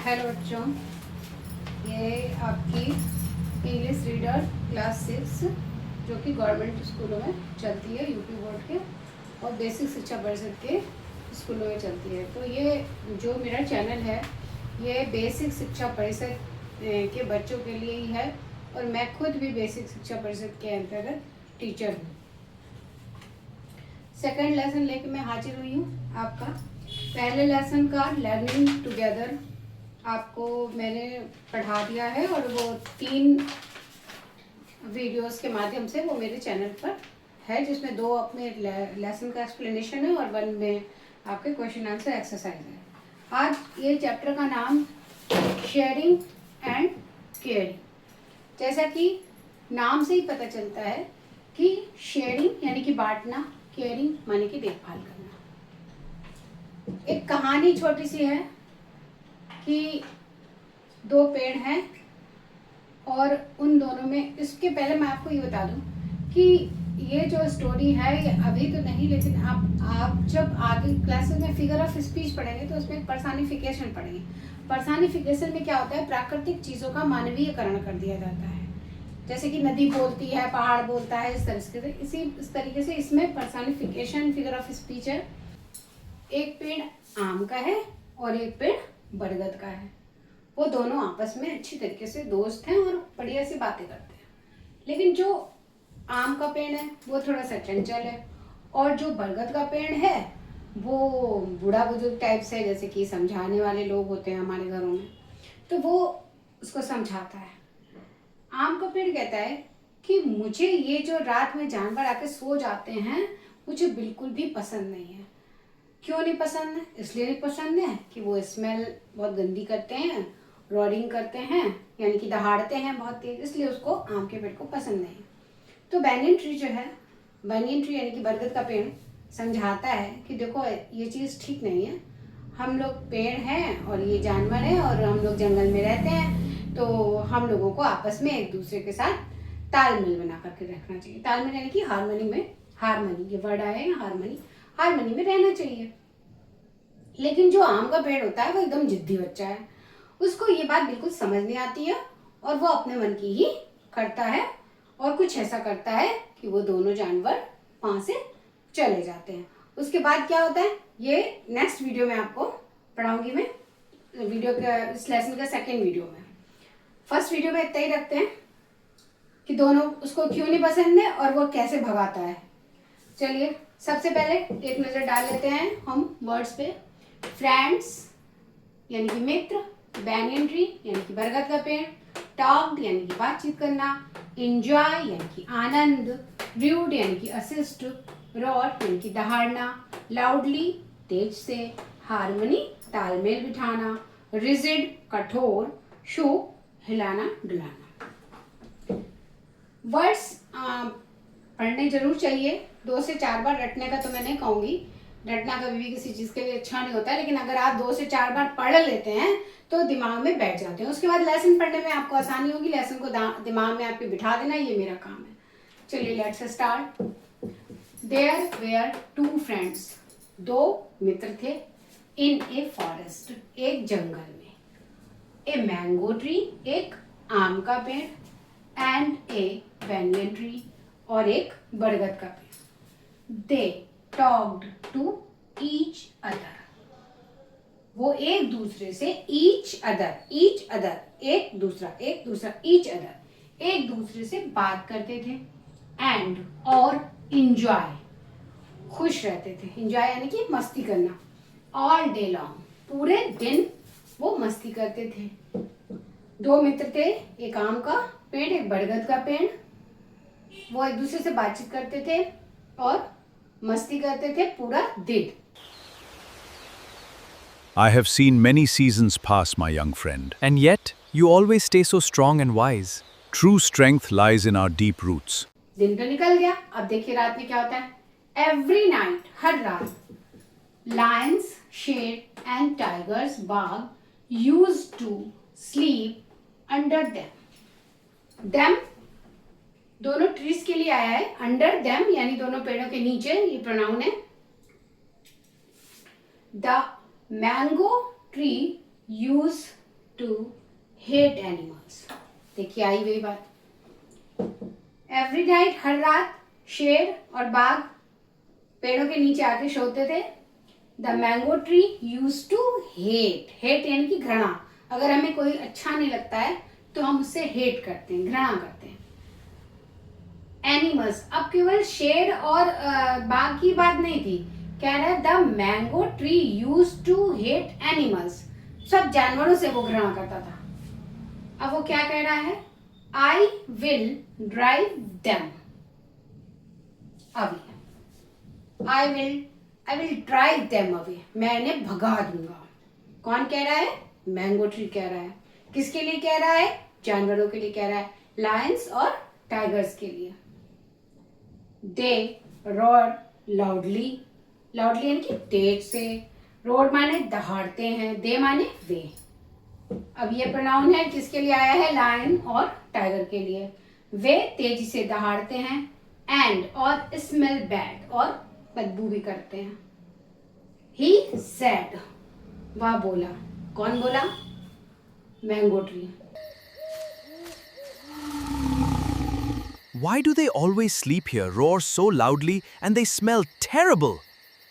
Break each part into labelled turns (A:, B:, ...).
A: Hello बच्चों, ये आपकी इंग्लिश रीडर क्लास 6 जो कि गवर्नमेंट स्कूलों में चलती है, यूपी बोर्ड के और बेसिक शिक्षा परिषद के स्कूलों में चलती है। तो ये जो मेरा चैनल है ये बेसिक शिक्षा परिषद के बच्चों के लिए ही है और मैं खुद भी बेसिक शिक्षा परिषद के अंतर्गत टीचर हूँ। सेकंड लेसन लेके मैं हाजिर हुई हूँ आपका। पहले लेसन का लर्निंग टुगेदर आपको मैंने पढ़ा दिया है और वो 3 वीडियोस के माध्यम से वो मेरे चैनल पर है, जिसमें 2 अपने लेसन का एक्सप्लेनेशन है और 1 में आपके क्वेश्चन आंसर एक्सरसाइज है। आज ये चैप्टर का नाम शेयरिंग एंड केयरिंग। जैसा कि नाम से ही पता चलता है कि शेयरिंग यानी कि बांटना, केयरिंग माने कि देखभाल करना। एक कहानी छोटी सी है कि 2 पेड़ हैं और उन दोनों में, इसके पहले मैं आपको ये बता दूं कि ये जो स्टोरी है ये अभी तो नहीं, लेकिन आप जब आगे क्लासेस में फिगर ऑफ स्पीच पढ़ेंगे तो उसमें पर्सनिफिकेशन पढ़ेंगे। पर्सनिफिकेशन में क्या होता है, प्राकृतिक चीज़ों का मानवीयकरण कर दिया जाता है। जैसे कि नदी बोलती है, पहाड़ बोलता है, इस तरीके से इसमें पर्सनिफिकेशन फिगर ऑफ स्पीच है। एक पेड़ आम का है और एक पेड़ बरगद का है। वो दोनों आपस में अच्छी तरीके से दोस्त हैं और बढ़िया सी बातें करते हैं। लेकिन जो आम का पेड़ है वो थोड़ा सा चंचल है और जो बरगद का पेड़ है वो बूढ़ा बुजुर्ग टाइप से है, जैसे कि समझाने वाले लोग होते हैं हमारे घरों में, तो वो उसको समझाता है। आम का पेड़ कहता है कि मुझे ये जो रात में जानवर आके सो जाते हैं मुझे बिल्कुल भी पसंद नहीं है। क्यों नहीं पसंद है? इसलिए नहीं पसंद है कि वो स्मेल बहुत गंदी करते हैं, रॉडिंग करते हैं यानी कि दहाड़ते हैं बहुत तेज, इसलिए उसको आम के पेड़ को पसंद नहीं। तो बैनियन ट्री जो है, बैनियन ट्री यानी कि बरगद का पेड़ समझाता है कि देखो ये चीज़ ठीक नहीं है। हम लोग पेड़ हैं और ये जानवर हैं और हम लोग जंगल में रहते हैं, तो हम लोगों को आपस में एक दूसरे के साथ तालमेल बना करके रखना चाहिए। तालमेल यानी कि हारमोनी में, हारमोनी ये वर्ड आया है, हारमोनी में रहना चाहिए। लेकिन जो आम का पेड़ होता है वो एकदम जिद्दी बच्चा है, उसको ये बात बिल्कुल समझ नहीं आती है और वो अपने मन की ही करता है और कुछ ऐसा करता है कि वो दोनों जानवर वहां से चले जाते हैं। उसके बाद क्या होता है ये नेक्स्ट वीडियो में आपको पढ़ाऊंगी मैं, वीडियो का इस लेसन का सेकेंड वीडियो में। फर्स्ट वीडियो में इतना ही रखते हैं कि दोनों उसको क्यों नहीं पसंद है और वो कैसे भगाता है। चलिए सबसे पहले एक नजर डाल लेते हैं हम वर्ड्स पे। फ्रेंड्स यानी कि मित्र, बैनियन ट्री यानी कि बरगद का पेड़, टॉक यानी कि बातचीत करना, एंजॉय यानी कि आनंद, रूड यानी कि असिस्ट, रॉट यानी कि दहाड़ना, लाउडली तेज से, हारमोनी तालमेल बिठाना, रिजिड कठोर, शो हिलाना डुलाना। वर्ड्स पढ़ने जरूर चाहिए, 2 से 4 बार रटने का तो मैं नहीं कहूँगी, रटना कभी भी किसी चीज़ के लिए अच्छा नहीं होता है, लेकिन अगर आप 2 से 4 बार पढ़ लेते हैं तो दिमाग में बैठ जाते हैं। उसके बाद लेसन पढ़ने में आपको आसानी होगी, लेसन को दिमाग में आपके बिठा देना, ये मेरा काम है। चलिए let's start. There were 2 friends, 2 मित्र थे, इन ए फॉरेस्ट एक जंगल में, ए मैंगो ट्री एक आम का पेड़, एंड ए बैनियन ट्री और एक बरगद का पेड़। They talked to each other, वो एक दूसरे से, ईच अदर एक दूसरा ईच अदर एक दूसरे से बात करते थे, एंड और इंजॉय खुश रहते थे, इंजॉय यानी कि मस्ती करना, ऑल डे लॉन्ग पूरे दिन वो मस्ती करते थे। 2 मित्र थे, एक आम का पेड़ एक बरगद का पेड़, वो एक दूसरे से बातचीत करते थे और मस्ती करते थे पूरा दिन।
B: I have seen many seasons pass, my young friend.
C: And yet, you always stay so strong and wise.
B: True strength lies in our deep roots.
A: दिन तो निकल गया, अब देखिए रात में क्या होता है। एवरी नाइट हर रात, लायंस शेर एंड टाइगर्स बाघ used to sleep under them दोनों ट्रीज के लिए आया है, अंडर देम यानी दोनों पेड़ों के नीचे, ये प्रोनाउन है। The mango tree use to hate animals. देखिए आई वही बात. Every night, हर रात शेर और बाघ पेड़ों के नीचे आके सोते थे. The mango tree used to hate यानी कि घृणा. अगर हमें कोई अच्छा नहीं लगता है तो हम उससे हेट करते हैं, घृणा करते हैं. एनिमल्स, अब केवल शेर और बाघ की बात नहीं थी. कह रहा है the mango tree used to hate animals. सब जानवरों से वो घृणा करता था. अब वो क्या कह रहा है? I will drive them. Away, I will drive them away. मैं इन्हें भगा दूंगा. कौन कह रहा है? मैंगो ट्री कह रहा है. किसके लिए कह रहा है? जानवरों के लिए कह रहा है. लायंस और टाइगर्स के लिए. दे रोड लाउडली. लाउडली यानी कि तेज से. रोड माने दहाड़ते हैं. दे माने वे. अब ये प्रोनाउन है किसके लिए आया है? लायन और टाइगर के लिए. वे तेजी से दहाड़ते हैं. एंड और स्मेल बैड और बदबू भी करते हैं. ही सेड, वह बोला. कौन बोला? Mango tree.
C: Why do they always sleep here, roar so loudly, and they smell terrible?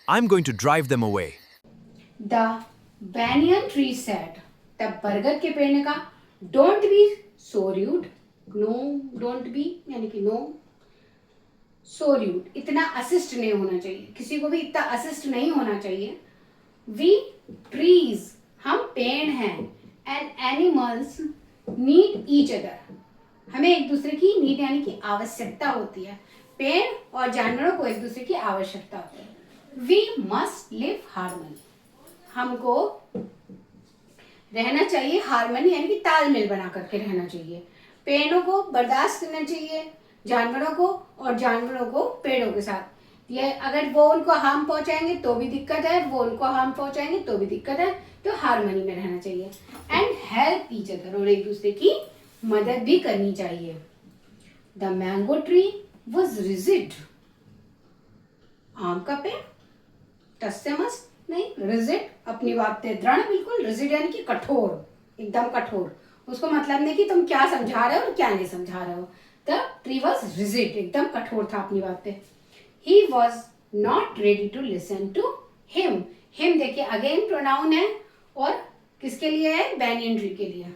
C: I'm going to drive them away.
A: The banyan tree said. तब बरगद के पेड़ ने कहा, Don't be so rude. No, don't be यानी कि no. So rude. इतना assist नहीं होना चाहिए. किसी को भी इतना असिस्ट नहीं होना चाहिए. We trees, हम पेड़ हैं. And animals need each other. हमें एक दूसरे की नीड यानी कि आवश्यकता होती है. पेड़ और जानवरों को एक दूसरे की आवश्यकता होती है. We must live harmony. हमको रहना चाहिए हार्मनी यानी कि तालमेल बना करके रहना चाहिए. पेड़ों को बर्दाश्त करना चाहिए जानवरों को, और जानवरों को पेड़ों के साथ. ये अगर वो उनको हार्म पहुंचाएंगे तो भी दिक्कत है, वो उनको हार्म पहुंचाएंगे तो भी दिक्कत है. तो हार्मनी में रहना चाहिए. एंड हेल्प ईच अदर, और एक दूसरे की मदद भी करनी चाहिए. The mango tree was rigid. आम का पेड़ टस से मस्त नहीं. रिजिड अपनी बात पे दृढ़, बिल्कुल. रिजिड यानी कि कठोर, एकदम कठोर. उसको मतलब नहीं कि तुम क्या समझा रहे हो और क्या नहीं समझा रहे हो. द ट्री वॉज रिजिड, एकदम कठोर था अपनी बात पे. He was not ready to listen to him. Him देखिए अगेन प्रोनाउन है, और किसके लिए है? बैनियन ट्री के लिए.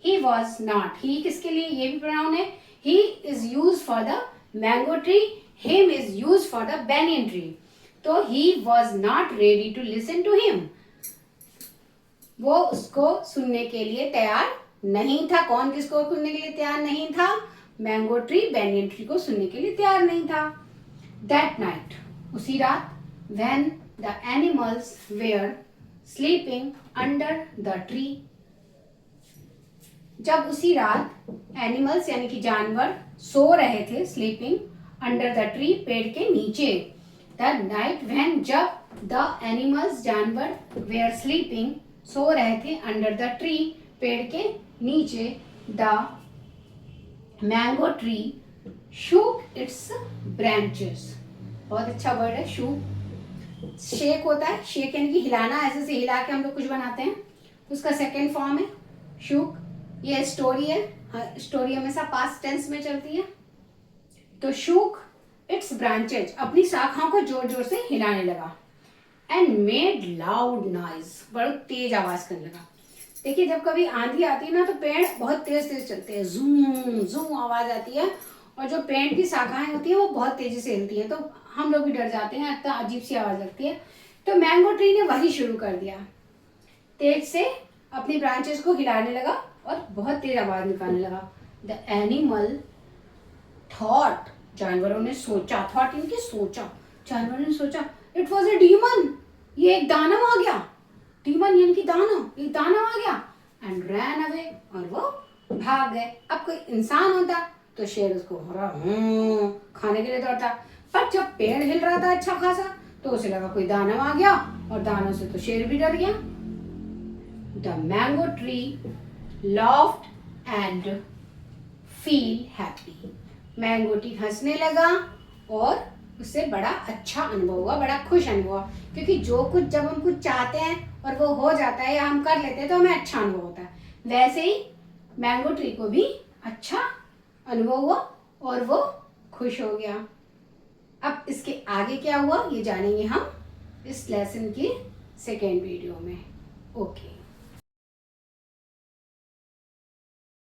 A: He was not. He किसके लिए? ये भी प्रोनाउन है. He is used for the mango tree. Him is used for the banyan tree. तो he was not ready to listen to him. वो उसको सुनने के लिए तैयार नहीं था. कौन किसको सुनने के लिए तैयार नहीं था? मैंगो ट्री बैनियन ट्री को सुनने के लिए तैयार नहीं था. That night, उसी रात, when the animals were sleeping under the tree. जब उसी रात एनिमल्स यानी कि जानवर सो रहे थे. स्लीपिंग अंडर द ट्री, पेड़ के नीचे. द नाइट व्हेन, जब द एनिमल्स जानवर वेयर स्लीपिंग सो रहे थे अंडर द ट्री, पेड़ के नीचे. The mango tree shook it's branches. बहुत अच्छा वर्ड है शूक. शेक होता है. शेक यानी कि हिलाना. ऐसे से हिला के हम लोग कुछ बनाते हैं. उसका सेकेंड फॉर्म है शूक. ये स्टोरी है. स्टोरी हमेशा पास्ट टेंस में चलती है. तो शूक इट्स ब्रांचेज, अपनी शाखाओं को जोर जोर से हिलाने लगा. एंड मेड लाउड नॉइज, बड़ा तेज आवाज करने लगा. देखिए जब कभी आंधी आती है ना तो पेड़ बहुत तेज तेज चलते हैं. जूम जूम आवाज आती है. और जो पेड़ की शाखाएं होती है वो बहुत तेजी से हिलती है. तो हम लोग भी डर जाते हैं. इतना अजीब सी आवाज लगती है. तो मैंगो ट्री ने वही शुरू कर दिया. तेज से अपनी ब्रांचेस को हिलाने लगा और बहुत तेज आवाज निकालने लगा. द एनिमल थॉट, जानवरों ने सोचा. थॉट इनके सोचा. जानवरों ने सोचा इट वॉज ए डीमन. ये एक दानव आ गया. डीमन यानी कि दानव. एक दानव आ गया. एंड रैन अवे, और वो भाग गए. अब कोई इंसान होता तो शेर उसको खाने के लिए दौड़ता. पर जब पेड़ हिल रहा था अच्छा खासा तो उसे लगा कोई दानव आ गया, और दानव से तो शेर भी डर गया. The mango tree laughed and feel happy. Mango tree हंसने लगा और उससे बड़ा अच्छा अनुभव हुआ, बड़ा खुश अनुभव हुआ. क्योंकि जो कुछ जब हम कुछ चाहते हैं और वो हो जाता है या हम कर लेते हैं तो हमें अच्छा अनुभव होता है. वैसे ही मैंगो ट्री को भी अच्छा अनुभव हुआ और वो खुश हो गया। अब इसके आगे क्या हुआ ये जानेंगे हम इस लेसन की सेकेंड वीडियो में। ओके।